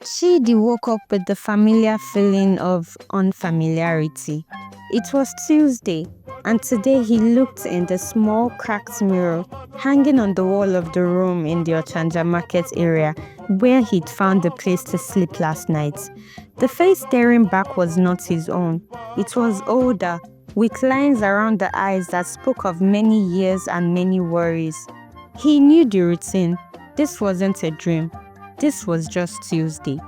Chidi woke up with the familiar feeling of unfamiliarity. It was Tuesday, and today he looked in the small cracked mirror hanging on the wall of the room in the Ochanja market area where he'd found a place to sleep last night. The face staring back was not his own. It was older, with lines around the eyes that spoke of many years and many worries. He knew the routine. This wasn't a dream. This was just Tuesday.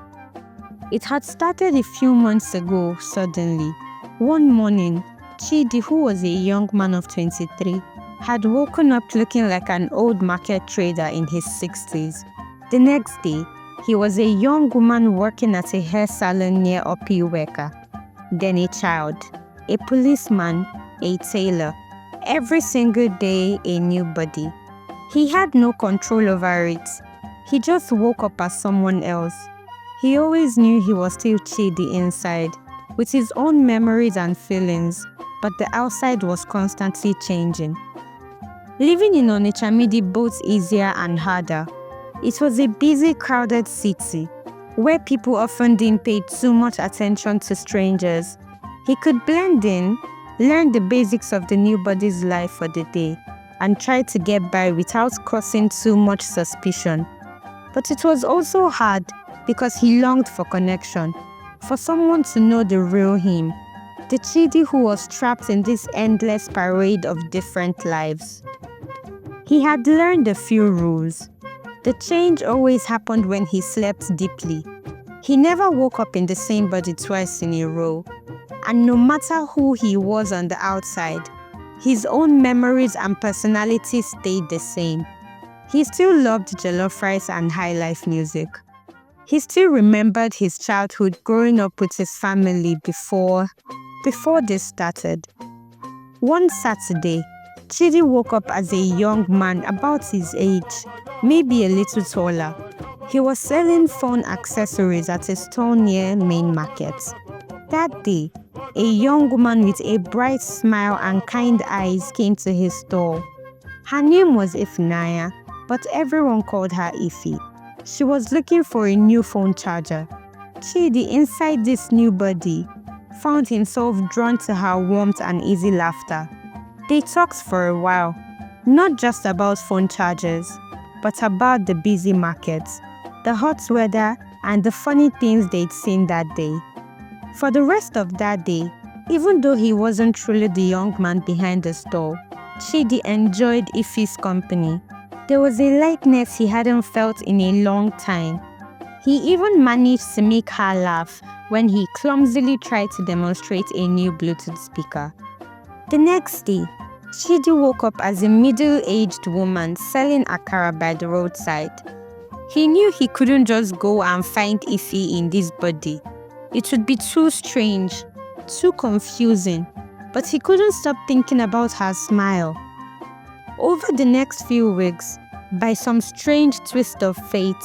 It had started a few months ago, suddenly. One morning, Chidi, who was a young man of 23, had woken up looking like an old market trader in his 60s. The next day, he was a young woman working at a hair salon near Opiweka. Then a child, a policeman, a tailor. Every single day, a new body. He had no control over it. He just woke up as someone else. He always knew he was still Chidi inside, with his own memories and feelings, but the outside was constantly changing. Living in Onitsha made it both easier and harder. It was a busy, crowded city, where people often didn't pay too much attention to strangers. He could blend in, learn the basics of the new body's life for the day, and try to get by without causing too much suspicion. But it was also hard because he longed for connection, for someone to know the real him, the Chidi who was trapped in this endless parade of different lives. He had learned a few rules. The change always happened when he slept deeply. He never woke up in the same body twice in a row. And no matter who he was on the outside, his own memories and personality stayed the same. He still loved jollof rice and high life music. He still remembered his childhood growing up with his family before this started. One Saturday, Chidi woke up as a young man about his age, maybe a little taller. He was selling phone accessories at a store near Main Market. That day, a young woman with a bright smile and kind eyes came to his store. Her name was Ifunanya, but everyone called her Ify. She was looking for a new phone charger. Chidi, inside this new body, found himself drawn to her warmth and easy laughter. They talked for a while, not just about phone chargers, but about the busy markets, the hot weather, and the funny things they'd seen that day. For the rest of that day, even though he wasn't truly the young man behind the store, Chidi enjoyed Ify's company. There was a lightness he hadn't felt in a long time. He even managed to make her laugh when he clumsily tried to demonstrate a new Bluetooth speaker. The next day, Chidi woke up as a middle-aged woman selling akara by the roadside. He knew he couldn't just go and find Ify in this body. It would be too strange, too confusing, but he couldn't stop thinking about her smile. Over the next few weeks, by some strange twist of fate,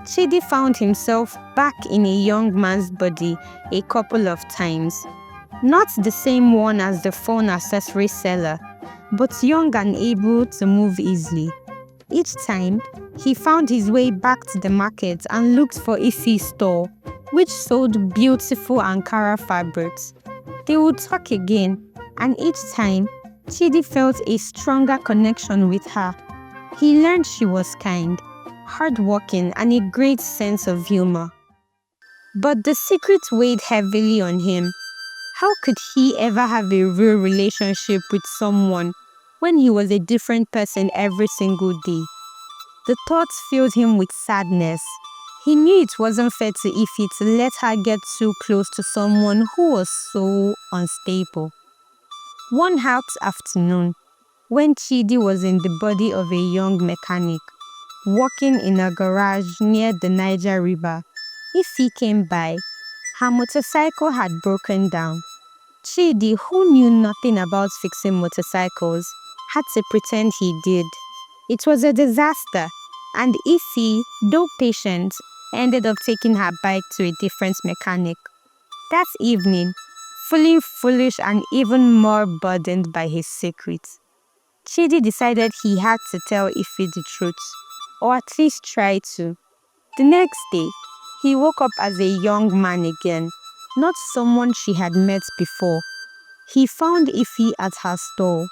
Chidi found himself back in a young man's body a couple of times. Not the same one as the phone accessory seller, but young and able to move easily. Each time, he found his way back to the market and looked for Ify's store, which sold beautiful Ankara fabrics. They would talk again, and each time, Chidi felt a stronger connection with her. He learned she was kind, hardworking, and a great sense of humor. But the secret weighed heavily on him. How could he ever have a real relationship with someone when he was a different person every single day? The thoughts filled him with sadness. He knew it wasn't fair to Ify to let her get too close to someone who was so unstable. One hot afternoon, when Chidi was in the body of a young mechanic, working in a garage near the Niger River, Ify came by. Her motorcycle had broken down. Chidi, who knew nothing about fixing motorcycles, had to pretend he did. It was a disaster, and Ify, though patient, ended up taking her bike to a different mechanic. That evening, feeling foolish and even more burdened by his secret, Chidi decided he had to tell Ify the truth, or at least try to. The next day, He woke up as a young man again, not someone she had met before. He found Ify at her stall.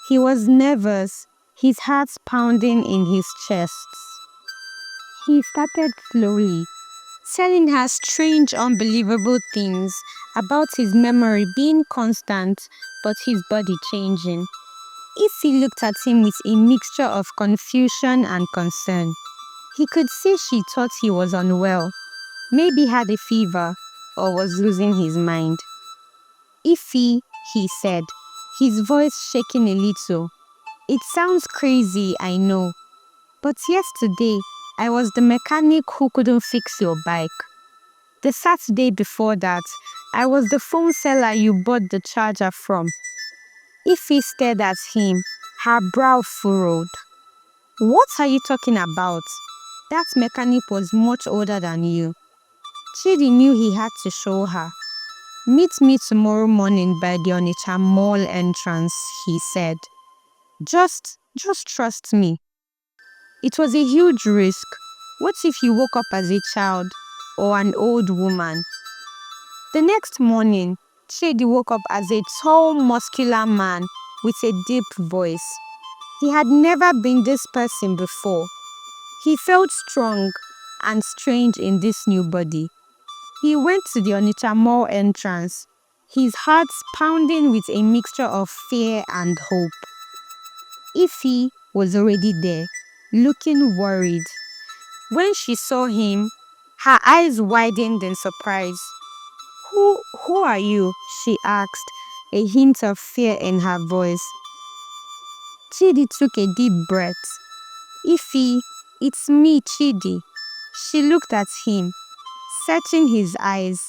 He was nervous, his heart pounding in his chest. He started slowly, telling her strange, unbelievable things about his memory being constant but his body changing. Ify looked at him with a mixture of confusion and concern. He could see she thought he was unwell, maybe had a fever, or was losing his mind. Ify, he said, his voice shaking a little. It sounds crazy, I know, but yesterday I was the mechanic who couldn't fix your bike. The Saturday before that, I was the phone seller you bought the charger from. Ify stared at him, her brow furrowed. What are you talking about? That mechanic was much older than you. Chidi knew he had to show her. Meet me tomorrow morning by the Onitsha Mall entrance, he said. Just trust me. It was a huge risk. What if you woke up as a child or an old woman? The next morning, Chidi woke up as a tall, muscular man with a deep voice. He had never been this person before. He felt strong and strange in this new body. He went to the Onitsha Mall entrance, his heart pounding with a mixture of fear and hope. Ify was already there, looking worried. When she saw him, her eyes widened in surprise. Who are you? She asked, a hint of fear in her voice. Chidi took a deep breath. Ify, it's me, Chidi. She looked at him, searching his eyes.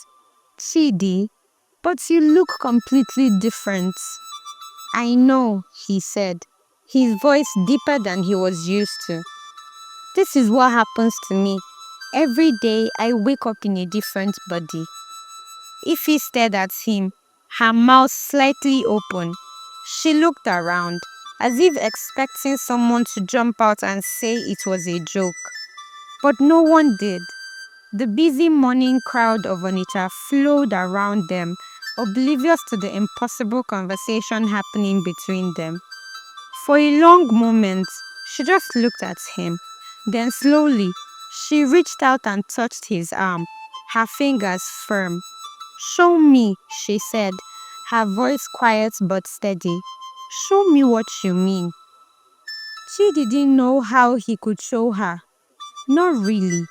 Chidi, but you look completely different. I know, he said, his voice deeper than he was used to. This is what happens to me. Every day I wake up in a different body. Ify stared at him, her mouth slightly open. She looked around, as if expecting someone to jump out and say it was a joke. But no one did. The busy morning crowd of Onitsha flowed around them, oblivious to the impossible conversation happening between them. For a long moment, she just looked at him. Then slowly, she reached out and touched his arm, her fingers firm. Show me, she said, her voice quiet but steady. Show me what you mean. She didn't know how he could show her. Not really,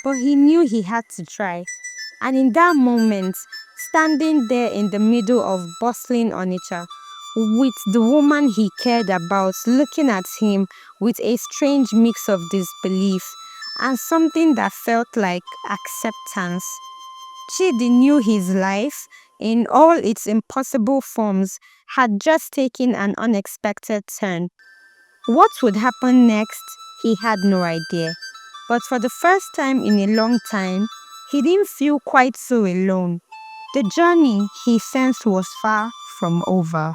but he knew he had to try. And in that moment, standing there in the middle of bustling Onitsha, with the woman he cared about looking at him with a strange mix of disbelief and something that felt like acceptance. Chidi knew his life, in all its impossible forms, had just taken an unexpected turn. What would happen next, he had no idea. But for the first time in a long time, he didn't feel quite so alone. The journey, he sensed, was far from over.